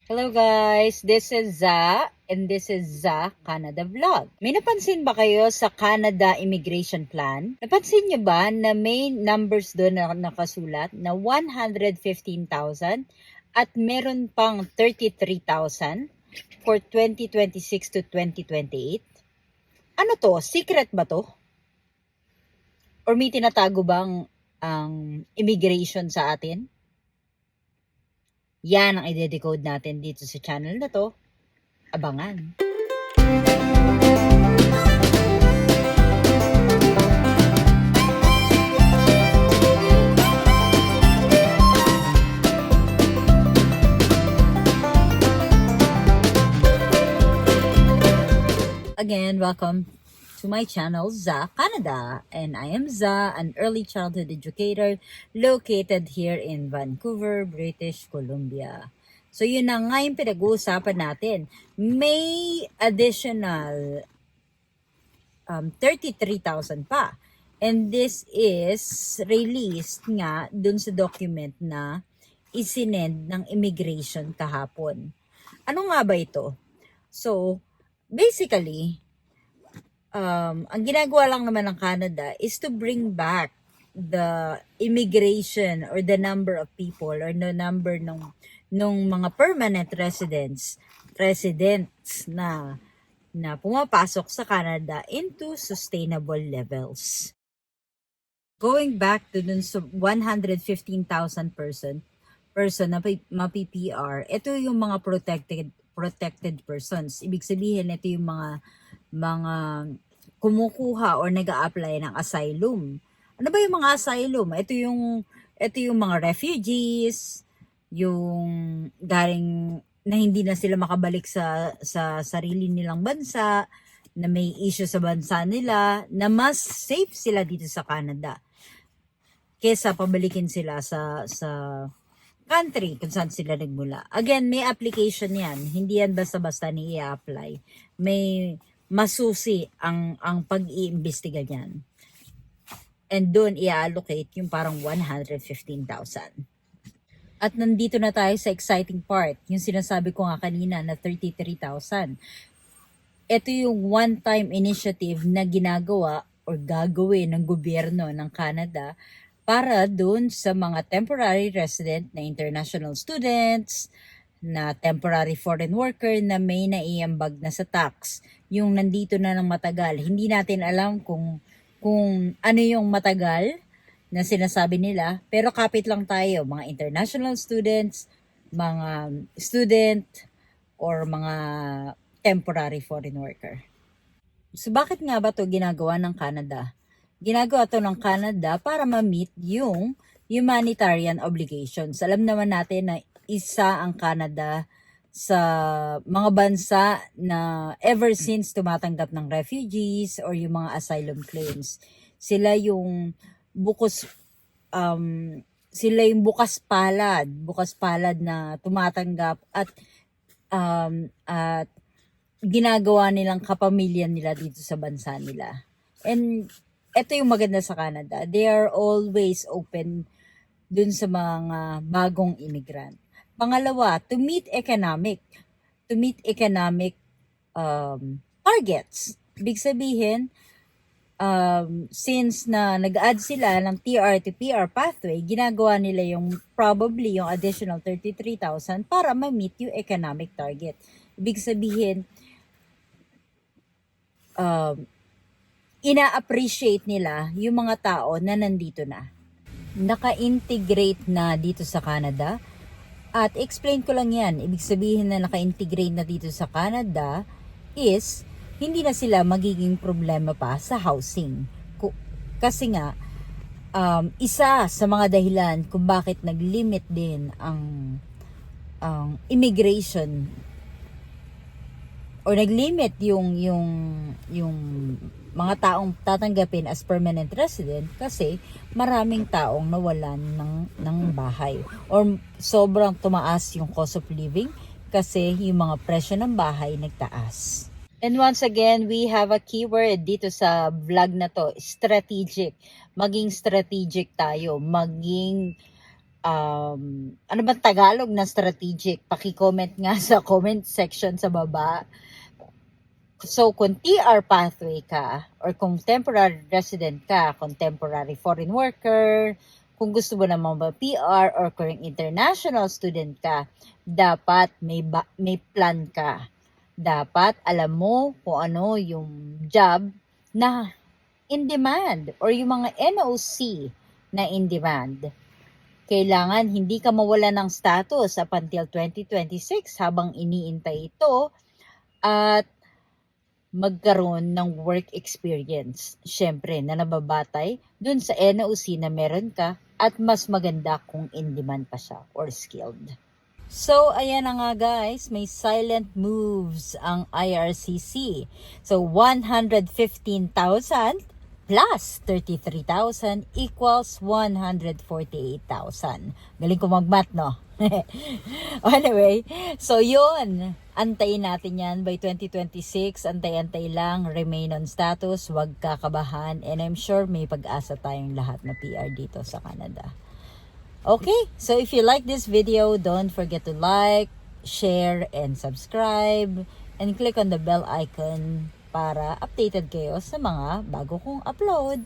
Hello guys, this is Za and this is Za Canada Vlog. May napansin ba kayo sa Canada Immigration Plan? Napansin niyo ba na may numbers doon na nakasulat na 115,000 at meron pang 33,000 for 2026 to 2028? Ano to? Secret ba to? Or may tinatago bang ang immigration sa atin? Yan ang i-decode natin dito sa channel na to. Abangan! Again, welcome to my channel, Za Canada. And I am Za, an early childhood educator located here in Vancouver, British Columbia. So yun na nga yung pinag-uusapan natin. May additional 33,000 pa. And this is released nga dun sa document na isinend ng immigration kahapon. Ano nga ba ito? So, basically, ang ginagawa lang naman ng Canada is to bring back the immigration or the number of people or the number nung mga permanent residents na pumapasok sa Canada into sustainable levels. Going back to dun sa 115,000 person na mapi-PR, ito yung mga protected persons. Ibig sabihin, ito yung mga kumukuha or nag-a-apply ng asylum. Ano ba yung mga asylum? Ito yung mga refugees, yung galing na hindi na sila makabalik sa sarili nilang bansa, na may issue sa bansa nila, na mas safe sila dito sa Canada kesa pabalikin sila sa country kung saan sila nagmula. Again, may application yan. Hindi yan basta-basta ni i-apply. May masusi ang pag-iimbestiga niyan. And doon i-allocate yung parang 115,000. At nandito na tayo sa exciting part. Yung sinasabi ko nga kanina na 33,000. Ito yung one-time initiative na ginagawa or gagawin ng gobyerno ng Canada para doon sa mga temporary resident na international students, na temporary foreign worker na may naiambag na sa tax. Yung nandito na ng matagal. Hindi natin alam kung ano yung matagal na sinasabi nila. Pero kapit lang tayo, mga international students, mga student, or mga temporary foreign worker. So bakit nga ba to ginagawa ng Canada? Ginagawa to ng Canada para ma-meet yung humanitarian obligations. Alam naman natin na isa ang Canada sa mga bansa na ever since tumatanggap ng refugees or yung mga asylum claims. Sila yung bukas palad na tumatanggap at ginagawa nilang kapamilya nila dito sa bansa nila. And ito yung maganda sa Canada. They are always open dun sa mga bagong immigrant. Pangalawa, to meet economic targets. Ibig sabihin, since na nag-add sila ng TR to PR pathway, ginagawa nila yung probably yung additional 33,000 para ma-meet yung economic target. Ibig sabihin, ina-appreciate nila yung mga tao na nandito na. Naka-integrate na dito sa Canada. At explain ko lang yan. Ibig sabihin na naka-integrate na dito sa Canada is hindi na sila magiging problema pa sa housing. Kasi nga, isa sa mga dahilan kung bakit nag-limit din ang immigration or nag-limit yung mga taong tatanggapin as permanent resident kasi maraming taong nawalan ng bahay or sobrang tumaas yung cost of living kasi yung mga presyo ng bahay nagtaas. And once again, we have a keyword dito sa vlog na to, strategic. Maging strategic tayo, maging ano ba Tagalog na strategic? Paki-comment nga sa comment section sa baba. So, kung TR pathway ka, or kung temporary resident ka, kung temporary foreign worker, kung gusto mo namang PR, or kung international student ka, dapat may plan ka. Dapat alam mo kung ano yung job na in demand, or yung mga NOC na in demand. Kailangan hindi ka mawala ng status up until 2026 habang iniintay ito, at magkaroon ng work experience. Siyempre, na nababatay dun sa NOC na meron ka, at mas maganda kung in-demand pa siya or skilled. So, ayan na nga guys, may silent moves ang IRCC. So, 115,000 plus 33,000 equals 148,000. Galing ko mag-math, no? Anyway, so yun. Antayin natin yan by 2026. Antay-antay lang. Remain on status. Huwag kakabahan. And I'm sure may pag-asa tayong lahat na PR dito sa Canada. Okay, so if you like this video, don't forget to like, share, and subscribe. And click on the bell icon para updated kayo sa mga bago kong upload.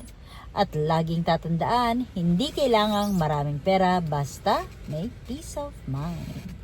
At laging tatandaan, hindi kailangang maraming pera, basta may peace of mind.